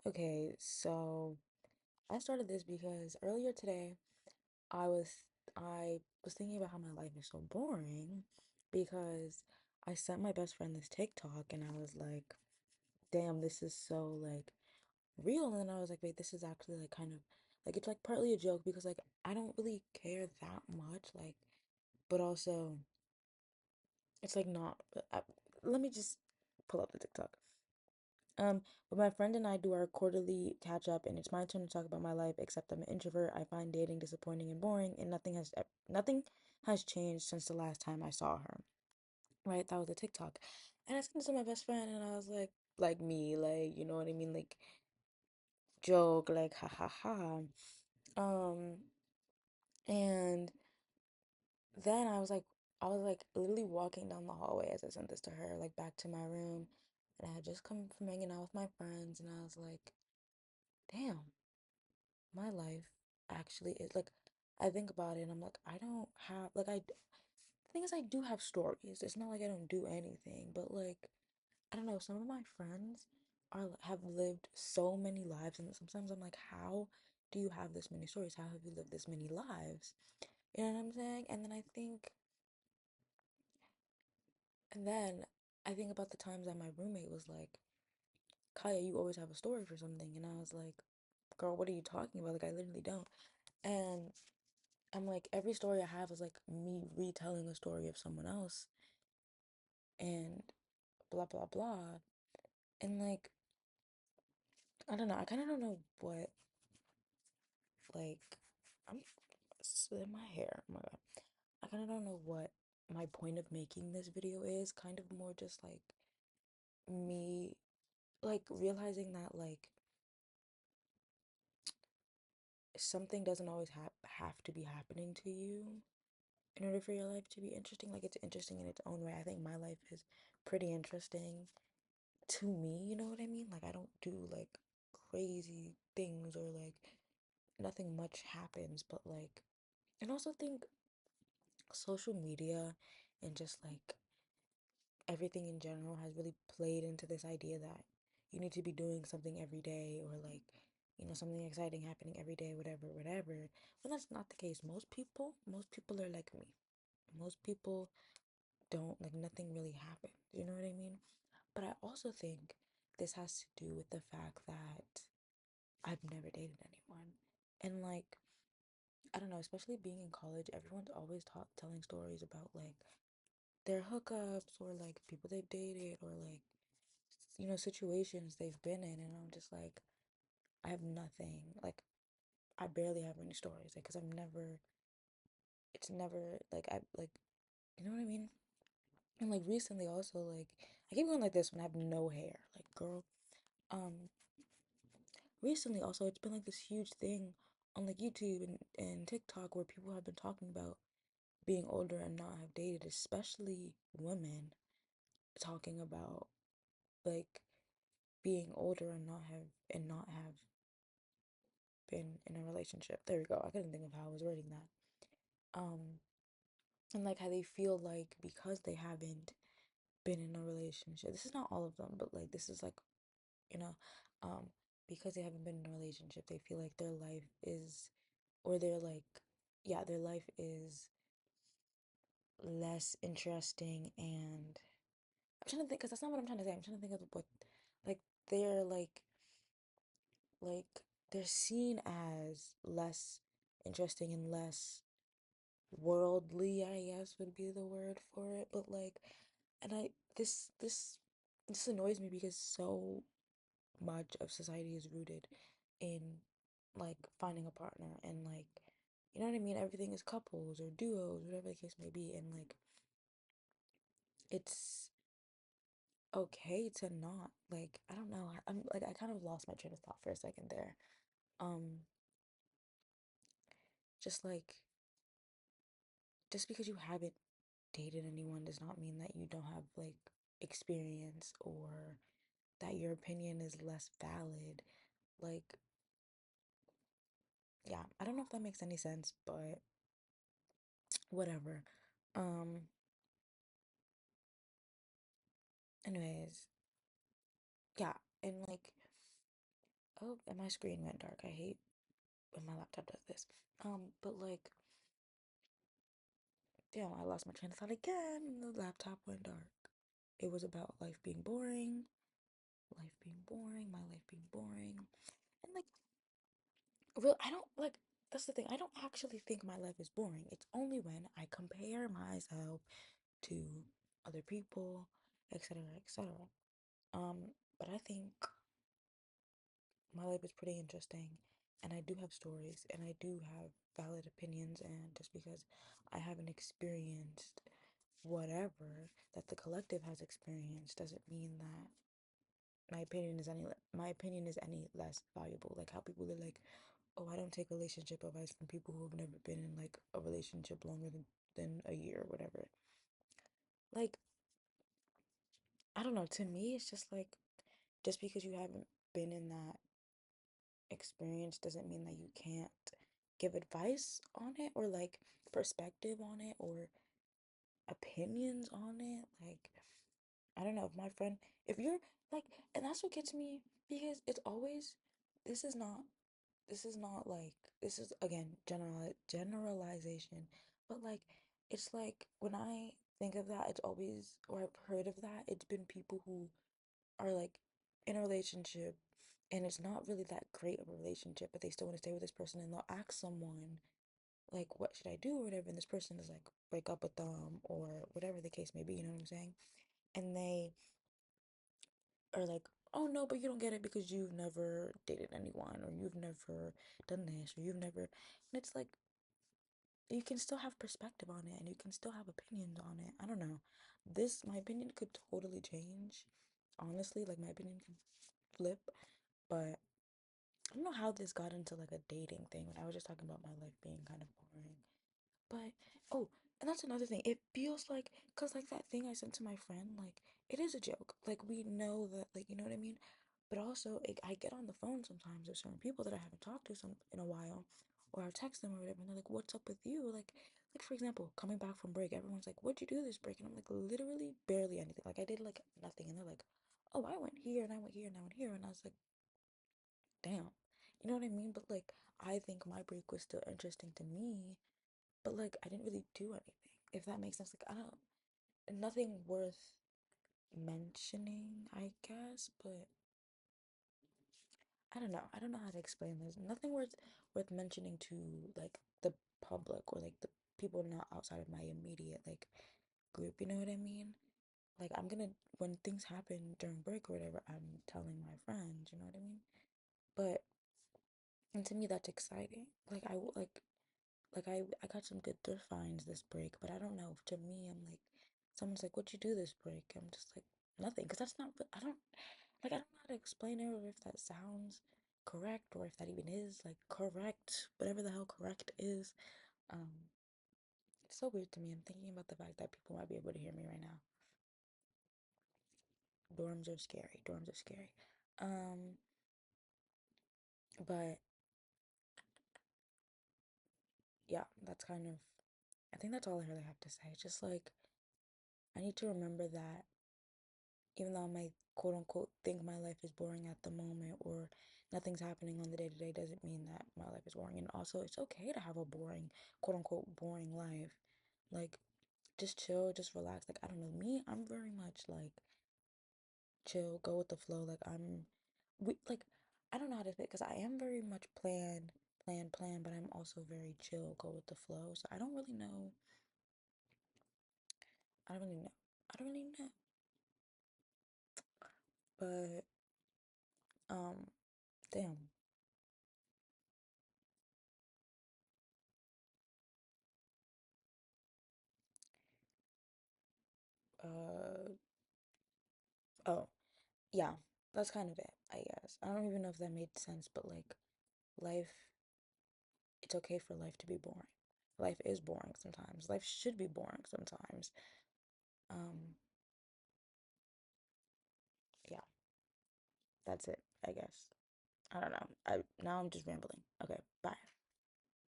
Okay, so I started this because earlier today I was I was thinking about how my life is so boring because I sent my best friend this TikTok and I was like, damn, this is so like real. And then I was like, wait, this is actually like kind of like it's like partly a joke because like I don't really care that much, like, but also it's like not. Let me just pull up the TikTok. But my friend and I do our quarterly catch up, and it's my turn to talk about my life. Except I'm an introvert. I find dating disappointing and boring, and nothing has changed since the last time I saw her. Right, that was a TikTok, and I sent it to my best friend, and I was like me, like you know what I mean, like joke, like ha ha ha. Um, and then I was like literally walking down the hallway as I sent this to her, like back to my room, and I had just come from hanging out with my friends, and I was like, damn. My life actually is like I think about it and I'm like I don't have like I the thing is I do have stories. It's not like I don't do anything, but like I don't know, some of my friends have lived so many lives and sometimes I'm like how do you have this many stories? How have you lived this many lives? You know what I'm saying? And then I think about the times that my roommate was like, Kaya, you always have a story for something, and I was like, girl, what are you talking about? Like I literally don't. And I'm like, every story I have is like me retelling a story of someone else and blah, blah, blah. And like, I don't know. I kind of don't know what, like, I'm in my hair. Oh my God. I kind of don't know what my point of making this video is. Kind of more just like me, like, realizing that, like, something doesn't always have to be happening to you in order for your life to be interesting. Like, it's interesting in its own way. I think my life is pretty interesting to me, you know what I mean? Like I don't do like crazy things or like nothing much happens, but like and also think social media and just like everything in general has really played into this idea that you need to be doing something every day or like something exciting happening every day, whatever, whatever. But that's not the case. Most people are like me. Most people don't like nothing really happens. You know what I mean? But I also think this has to do with the fact that I've never dated anyone. And like, I don't know, especially being in college, everyone's always telling stories about like their hookups or like people they've dated or like, situations they've been in. And I'm just like, I have nothing. Like, I barely have any stories. Like, because it's never like, you know what I mean? And like recently also, like, I keep going like this when I have no hair. Like, girl, um, recently also it's been like this huge thing on like YouTube and TikTok where people have been talking about being older and not have dated, especially women talking about like being older and not have been in a relationship. There we go. I couldn't think of how I was wording that. And like how they feel like because they haven't been in a relationship. This is not all of them, but like this is like, you know, um, because they haven't been in a relationship, they feel like their life is or they're like, yeah, their life is less interesting. And I'm trying to think because that's not what I'm trying to say. I'm trying to think of what, like, they're like they're seen as less interesting and less worldly, I guess would be the word for it. But like, and I this annoys me because so much of society is rooted in like finding a partner and like you know what I mean? Everything is couples or duos, whatever the case may be, and like it's okay to not like I don't know. I'm like I kind of lost my train of thought for a second there. Um, just like just because you haven't dated anyone does not mean that you don't have like experience or that your opinion is less valid. Like, yeah, I don't know if that makes any sense, but whatever. Um, anyways, yeah, and like Oh, and my screen went dark. I hate when my laptop does this. But like, damn, I lost my train of thought again. The laptop went dark. It was about life being boring, my life being boring. And like, real, I don't like, that's the thing. I don't actually think my life is boring. It's only when I compare myself to other people, etc., etc. But I think my life is pretty interesting, and I do have stories, and I do have valid opinions, and just because I haven't experienced whatever that the collective has experienced doesn't mean that my opinion is any less valuable. Like how people are like, oh, I don't take relationship advice from people who have never been in like a relationship longer than a year or whatever. Like, I don't know, to me it's just like, just because you haven't been in that experience doesn't mean that you can't give advice on it, or like perspective on it, or opinions on it. Like, I don't know, if my friend, if you're like, and that's what gets me, because it's always, this is not, this is not like, this is again generalization, but like, it's like when I think of that, it's always, or I've heard of that, it's been people who are like in a relationship and it's not really that great of a relationship, but they still want to stay with this person, and they'll ask someone like, what should I do or whatever, and this person is like, break up with them or whatever the case may be, you know what I'm saying? And they are like, oh no, but you don't get it because you've never dated anyone, or you've never done this, or you've never, and it's like, you can still have perspective on it and you can still have opinions on it. I don't know. My opinion could totally change. Honestly, like my opinion can flip, but I don't know how this got into like a dating thing when I was just talking about my life being kind of boring. But oh, and that's another thing. It feels like, cause like that thing I sent to my friend, like it is a joke. Like we know that, like, you know what I mean. But also, I get on the phone sometimes with certain people that I haven't talked to some in a while, or I'll text them or whatever, and they're like, "What's up with you?" Like for example, coming back from break, everyone's like, "What'd you do this break?" And I'm like, literally barely anything. Like I did like nothing, and they're like, "Oh, I went here and I went here and I went here," and I was like, "Damn." You know what I mean? But like, I think my break was still interesting to me, but like I didn't really do anything. If that makes sense. Like I don't, nothing worth mentioning, I guess, but I don't know. I don't know how to explain this. Nothing worth mentioning to like the public, or like the people not outside of my immediate like group, you know what I mean? Like I'm gonna, when things happen during break or whatever, I'm telling my friends, you know what I mean? But, and to me that's exciting. I got some good thrift finds this break, but I don't know. To me, I'm like, someone's like, "What'd you do this break?" I'm just like, nothing, because that's not. I don't like. I don't know how to explain it, or if that sounds correct, or if that even is like correct. Whatever the hell correct is. Um, it's so weird to me. I'm thinking about the fact that people might be able to hear me right now. Dorms are scary. Dorms are scary. Um, but yeah, that's kind of. I think that's all I really have to say. It's just like I need to remember that even though I might quote unquote think my life is boring at the moment, or nothing's happening on the day to day, doesn't mean that my life is boring. And also, it's okay to have a boring, quote unquote, boring life. Like, just chill, just relax. Like, I don't know, me, I'm very much like chill, go with the flow. Like, I don't know how to say it, because I am very much plan, but I'm also very chill, go with the flow. So I don't really know. I don't really know. I don't really know. But, damn. Uh, oh. Yeah, that's kind of it, I guess. I don't even know if that made sense, but like life, it's okay for life to be boring. Life is boring sometimes. Life should be boring sometimes. Um, yeah, that's it, I guess. I don't know. I'm just rambling. Okay, bye.